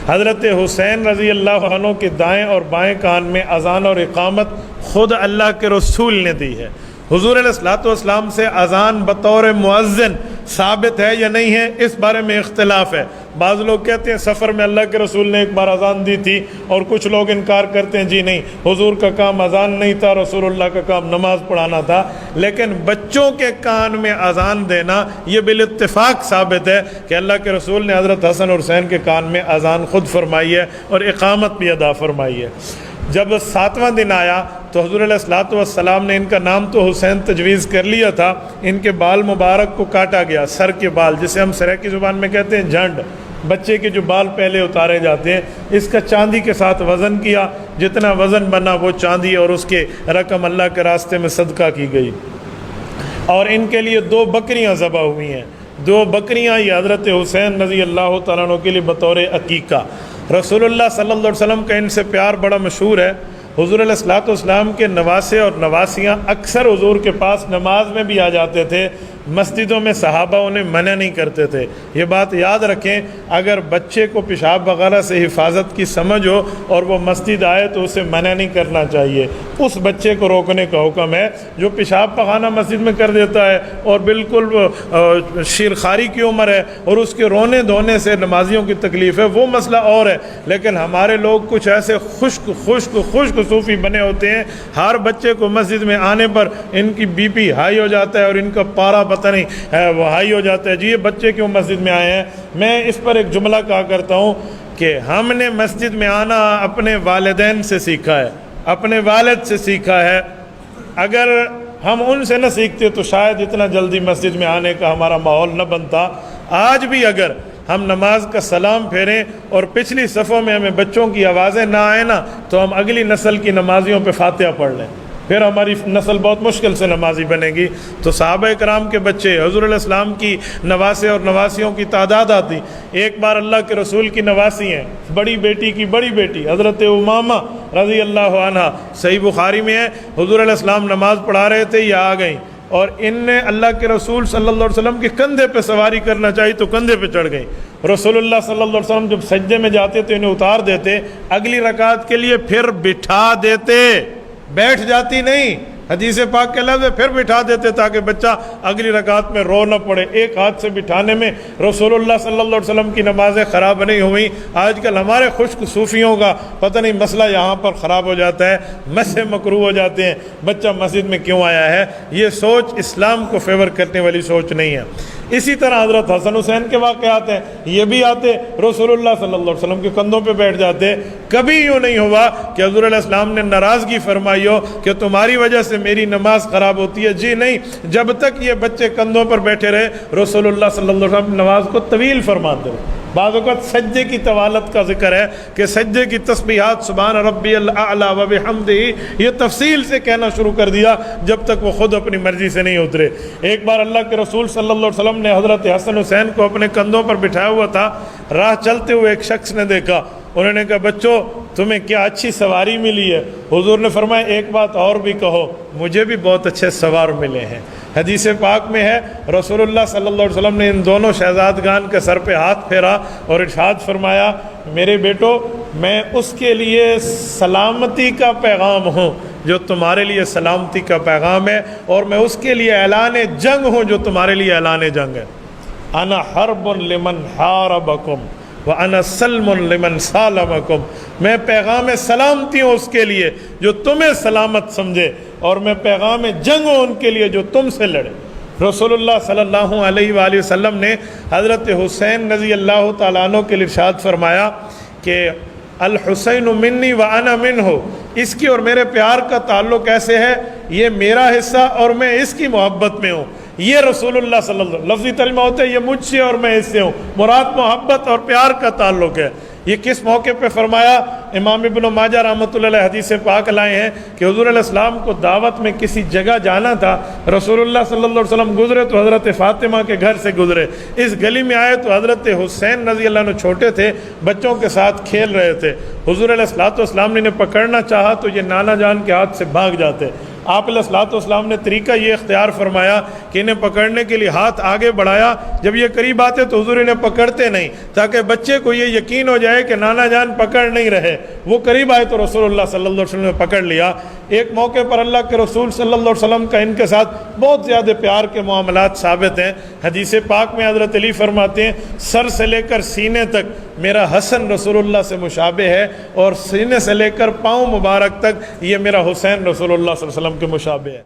حضرت حسین رضی اللہ عنہ کے دائیں اور بائیں کان میں اذان اور اقامت خود اللہ کے رسول نے دی ہے۔ حضور علیہ الصلوۃ والسلام سے اذان بطور مؤذن ثابت ہے یا نہیں ہے، اس بارے میں اختلاف ہے۔ بعض لوگ کہتے ہیں سفر میں اللہ کے رسول نے ایک بار اذان دی تھی، اور کچھ لوگ انکار کرتے ہیں جی نہیں، حضور کا کام اذان نہیں تھا، رسول اللہ کا کام نماز پڑھانا تھا۔ لیکن بچوں کے کان میں اذان دینا یہ بالاتفاق ثابت ہے کہ اللہ کے رسول نے حضرت حسن اور حسین کے کان میں اذان خود فرمائی ہے اور اقامت بھی ادا فرمائی ہے۔ جب 7واں دن آیا تو حضور علیہ الصلوۃ والسلام نے ان کا نام تو حسین تجویز کر لیا تھا، ان کے بال مبارک کو کاٹا گیا، سر کے بال جسے ہم سریکی زبان میں کہتے ہیں جھنڈ، بچے کے جو بال پہلے اتارے جاتے ہیں، اس کا چاندی کے ساتھ وزن کیا، جتنا وزن بنا وہ چاندی اور اس کے رقم اللہ کے راستے میں صدقہ کی گئی۔ اور ان کے لیے 2 بکریاں ذبح ہوئی ہیں، 2 بکریاں یہ حضرت حسین رضی اللہ تعالیٰ عنہ کے لیے بطور عقیقہ۔ رسول اللہ صلی اللہ علیہ وسلم کا ان سے پیار بڑا مشہور ہے۔ حضور علیہ الصلوۃ والسلام کے نواسے اور نواسیاں اکثر حضور کے پاس نماز میں بھی آ جاتے تھے، مسجدوں میں صحابہ انہیں منع نہیں کرتے تھے۔ یہ بات یاد رکھیں، اگر بچے کو پیشاب وغیرہ سے حفاظت کی سمجھ ہو اور وہ مسجد آئے تو اسے منع نہیں کرنا چاہیے، اس بچے کو روکنے کا حکم ہے جو پیشاب پخانہ مسجد میں کر دیتا ہے اور بالکل شیرخواری کی عمر ہے اور اس کے رونے دھونے سے نمازیوں کی تکلیف ہے، وہ مسئلہ اور ہے۔ لیکن ہمارے لوگ کچھ ایسے خشک صوفی بنے ہوتے ہیں، ہر بچے کو مسجد میں آنے پر ان کی بی پی ہائی ہو جاتا ہے اور ان کا پارا پتہ نہیں وہ ہائی ہو جاتا ہے، جی یہ بچے کیوں مسجد میں آئے ہیں۔ میں اس پر ایک جملہ کہا کرتا ہوں کہ ہم نے مسجد میں آنا اپنے والدین سے سیکھا ہے، اپنے والد سے سیکھا ہے۔ اگر ہم ان سے نہ سیکھتے تو شاید اتنا جلدی مسجد میں آنے کا ہمارا ماحول نہ بنتا۔ آج بھی اگر ہم نماز کا سلام پھیریں اور پچھلی صفوں میں ہمیں بچوں کی آوازیں نہ آئیں نا، تو ہم اگلی نسل کی نمازیوں پہ فاتحہ پڑھ لیں، پھر ہماری نسل بہت مشکل سے نمازی بنے گی۔ تو صحابہ کرام کے بچے، حضور علیہ السلام کی نواسے اور نواسیوں کی تعداد آتی۔ ایک بار اللہ کے رسول کی نواسی ہیں، بڑی بیٹی کی بڑی بیٹی حضرت امامہ رضی اللہ عنہ، صحیح بخاری میں ہے، حضور علیہ السلام نماز پڑھا رہے تھے، یہ آ گئیں اور ان نے اللہ کے رسول صلی اللہ علیہ وسلم کے کندھے پہ سواری کرنا چاہی تو کندھے پہ چڑھ گئیں۔ رسول اللہ صلی اللہ علیہ وسلم جب سجدے میں جاتے تو انہیں اتار دیتے، اگلی رکعت کے لیے پھر بٹھا دیتے، بیٹھ جاتی نہیں، حدیث پاک کے لفظ ہے پھر بٹھا دیتے تاکہ بچہ اگلی رکعت میں رو نہ پڑے۔ ایک ہاتھ سے بٹھانے میں رسول اللہ صلی اللہ علیہ وسلم کی نمازیں خراب نہیں ہوئیں۔ آج کل ہمارے خشک صوفیوں کا پتہ نہیں مسئلہ یہاں پر خراب ہو جاتا ہے، مسے مکروہ ہو جاتے ہیں، بچہ مسجد میں کیوں آیا ہے۔ یہ سوچ اسلام کو فیور کرنے والی سوچ نہیں ہے۔ اسی طرح حضرت حسن حسین کے واقعات ہیں، یہ بھی آتے رسول اللہ صلی اللہ علیہ وسلم کے کندھوں پہ بیٹھ جاتے۔ کبھی یوں نہیں ہوا کہ حضور علیہ السلام نے ناراضگی فرمائی ہو کہ تمہاری وجہ سے میری نماز خراب ہوتی ہے، جی نہیں، جب تک یہ بچے کندھوں پر بیٹھے رہے رسول اللہ صلی اللہ علیہ وسلم نماز کو طویل فرماتے رہے۔ بعض اوقات سجدے کی طوالت کا ذکر ہے کہ سجدے کی تسبیحات سبحان ربی الاعلی و بحمدہ، یہ تفصیل سے کہنا شروع کر دیا جب تک وہ خود اپنی مرضی سے نہیں اترے۔ ایک بار اللہ کے رسول صلی اللہ علیہ وسلم نے حضرت حسن حسین کو اپنے کندھوں پر بٹھایا ہوا تھا، راہ چلتے ہوئے ایک شخص نے دیکھا، انہوں نے کہا بچوں تمہیں کیا اچھی سواری ملی ہے؟ حضور نے فرمایا ایک بات اور بھی کہو، مجھے بھی بہت اچھے سوار ملے ہیں۔ حدیث پاک میں ہے رسول اللہ صلی اللہ علیہ وسلم نے ان دونوں شہزادگان کے سر پہ ہاتھ پھیرا اور ارشاد فرمایا میرے بیٹو میں اس کے لیے سلامتی کا پیغام ہوں جو تمہارے لیے سلامتی کا پیغام ہے، اور میں اس کے لیے اعلان جنگ ہوں جو تمہارے لیے اعلان جنگ ہے۔ انا حرب لمن حاربکم وَأَنَا سَلْمٌ لِمَنْ سَالَمَكُمْ، میں پیغام سلامتی ہوں اس کے لیے جو تمہیں سلامت سمجھے، اور میں پیغام جنگ ہوں ان کے لیے جو تم سے لڑے۔ رسول اللہ صلی اللہ علیہ وآلہ وسلم نے حضرت حسین رضی اللہ تعالیٰ عنہ کے لیے ارشاد فرمایا کہ الحسین منی وَأَنَا مِنْهُ، اس کی اور میرے پیار کا تعلق ایسے ہے یہ میرا حصہ اور میں اس کی محبت میں ہوں۔ یہ رسول اللہ صلی اللہ علیہ وسلم لفظی ترجمہ ہوتا ہے یہ مجھ سے اور میں اس سے ہوں، مراد محبت اور پیار کا تعلق ہے۔ یہ کس موقع پہ فرمایا؟ امام ابن ماجہ رحمۃ اللہ علیہ حدیث پاک لائے ہیں کہ حضور علیہ السلام کو دعوت میں کسی جگہ جانا تھا، رسول اللہ صلی اللہ علیہ وسلم گزرے تو حضرت فاطمہ کے گھر سے گزرے، اس گلی میں آئے تو حضرت حسین رضی اللہ عنہ چھوٹے تھے، بچوں کے ساتھ کھیل رہے تھے۔ حضور علیہ السلام نے انہیں پکڑنا چاہا تو یہ نانا جان کے ہاتھ سے بھاگ جاتے۔ آپ علیہ الصلوۃ والسلام نے طریقہ یہ اختیار فرمایا کہ انہیں پکڑنے کے لیے ہاتھ آگے بڑھایا، جب یہ قریب آتے تو حضور انہیں پکڑتے نہیں، تاکہ بچے کو یہ یقین ہو جائے کہ نانا جان پکڑ نہیں رہے۔ وہ قریب آئے تو رسول اللہ صلی اللہ علیہ وسلم نے پکڑ لیا۔ ایک موقع پر اللہ کے رسول صلی اللہ علیہ وسلم کا ان کے ساتھ بہت زیادہ پیار کے معاملات ثابت ہیں۔ حدیث پاک میں حضرت علی فرماتے ہیں سر سے لے کر سینے تک میرا حسن رسول اللہ سے مشابہ ہے، اور سینے سے لے کر پاؤں مبارک تک یہ میرا حسین رسول اللہ صلی اللہ علیہ وسلم کے مشابہ ہے۔